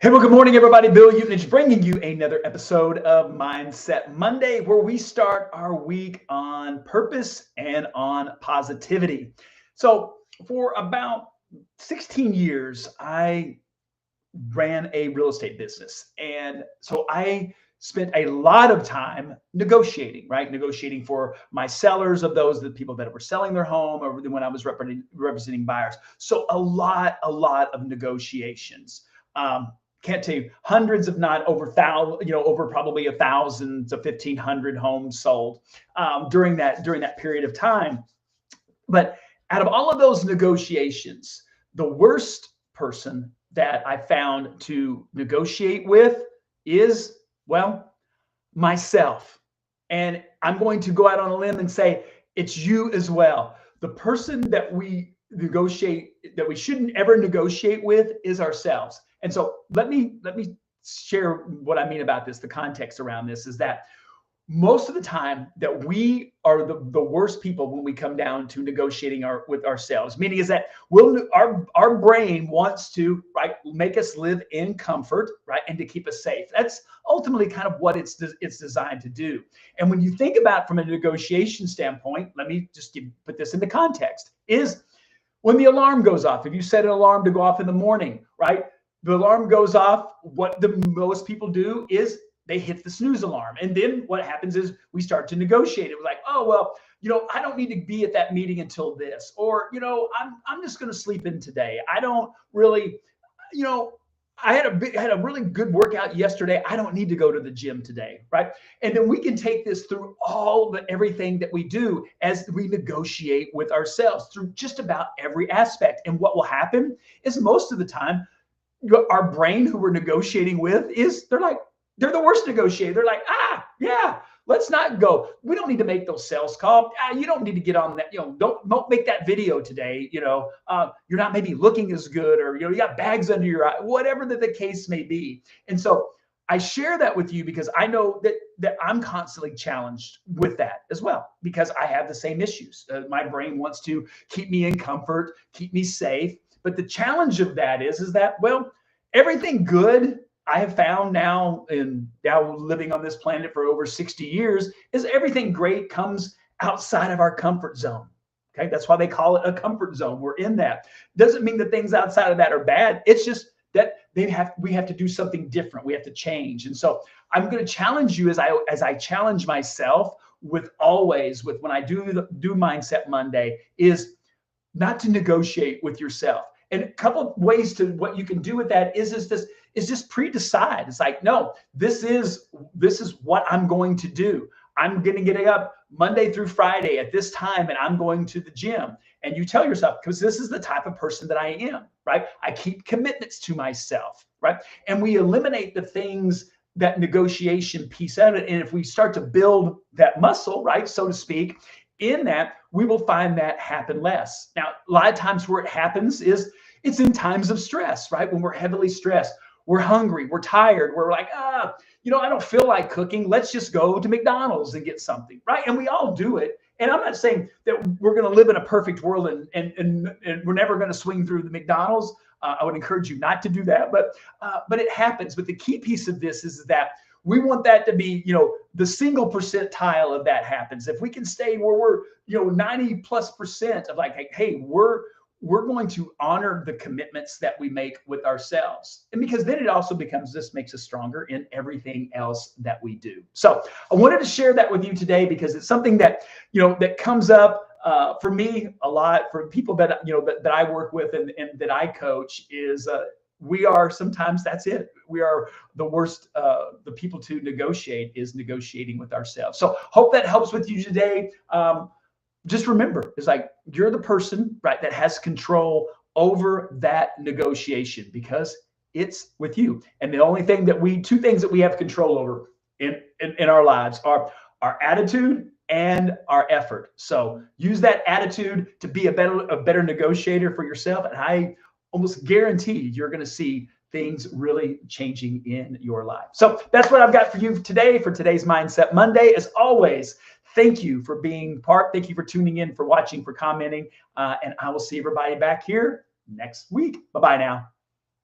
Hey, well, good morning, everybody. Bill Utenich bringing you another episode of Mindset Monday, where we start our week on purpose and on positivity. So, for about 16 years, I ran a real estate business. And so I spent a lot of time negotiating, right? Negotiating for my sellers of the people that were selling their home, or when I was representing buyers. So a lot of negotiations. Can't tell you, hundreds, if not over thousand, over probably 1,000 to 1,500 homes sold during that period of time. But out of all of those negotiations, the worst person that I found to negotiate with is, well, myself. And I'm going to go out on a limb and say it's you as well. The person that we shouldn't ever negotiate with is ourselves. And so let me share what I mean about this. The context around this is that most of the time that we are the worst people when we come down to negotiating with ourselves, meaning is that our brain wants to, right, make us live in comfort, right, and to keep us safe. That's ultimately kind of what it's designed to do. And when you think about it from a negotiation standpoint, let me just put this into context, is when the alarm goes off. If you set an alarm to go off in the morning, right, the alarm goes off, what the most people do is they hit the snooze alarm. And then what happens is we start to negotiate. It was like, oh, well, I don't need to be at that meeting until this, or, I'm just going to sleep in today. I don't really, I had a really good workout yesterday. I don't need to go to the gym today, right? And then we can take this through everything that we do as we negotiate with ourselves through just about every aspect. And what will happen is most of the time, our brain, who we're negotiating with, they're the worst negotiator. They're like, yeah, let's not go. We don't need to make those sales calls. You don't need to get on that. Don't make that video today. You're not maybe looking as good, or you got bags under your eye, whatever the case may be. And so I share that with you because I know that I'm constantly challenged with that as well, because I have the same issues. My brain wants to keep me in comfort, keep me safe. But the challenge of that is that, well, everything good I have found now living on this planet for over 60 years, is everything great comes outside of our comfort zone. Okay, that's why they call it a comfort zone. We're in that. Doesn't mean that things outside of that are bad. It's just that we have to do something different. We have to change. And so I'm going to challenge you as I challenge myself when I do Mindset Monday, is not to negotiate with yourself. And a couple of ways to what you can do with that is just pre-decide. It's like, no, this is what I'm going to do. I'm going to get up Monday through Friday at this time, and I'm going to the gym. And you tell yourself, because this is the type of person that I am, right? I keep commitments to myself, right? And we eliminate the things, that negotiation piece out of it. And if we start to build that muscle, right, so to speak, in that, we will find that happen less. Now, a lot of times where it happens is it's in times of stress, right? When we're heavily stressed, we're hungry, we're tired, we're like, I don't feel like cooking. Let's just go to McDonald's and get something, right? And we all do it. And I'm not saying that we're going to live in a perfect world and we're never going to swing through the McDonald's. I would encourage you not to do that, but it happens. But the key piece of this is that we want that to be, the single percentile of that happens. If we can stay where we're, 90+% of like, hey, we're going to honor the commitments that we make with ourselves. And because then it also makes us stronger in everything else that we do. So I wanted to share that with you today because it's something that, that comes up for me a lot, for people that, that I work with and that I coach, is we are sometimes, that's it. We are the worst, the people to negotiate is negotiating with ourselves. So hope that helps with you today. Just remember, it's like you're the person, right, that has control over that negotiation because it's with you. And the only thing two things that we have control over in our lives are our attitude and our effort. So use that attitude to be a better negotiator for yourself. And I almost guarantee you're going to see things really changing in your life. So that's what I've got for you today, for today's Mindset Monday. As always, thank you for being part. Thank you for tuning in, for watching, for commenting. And I will see everybody back here next week. Bye-bye now.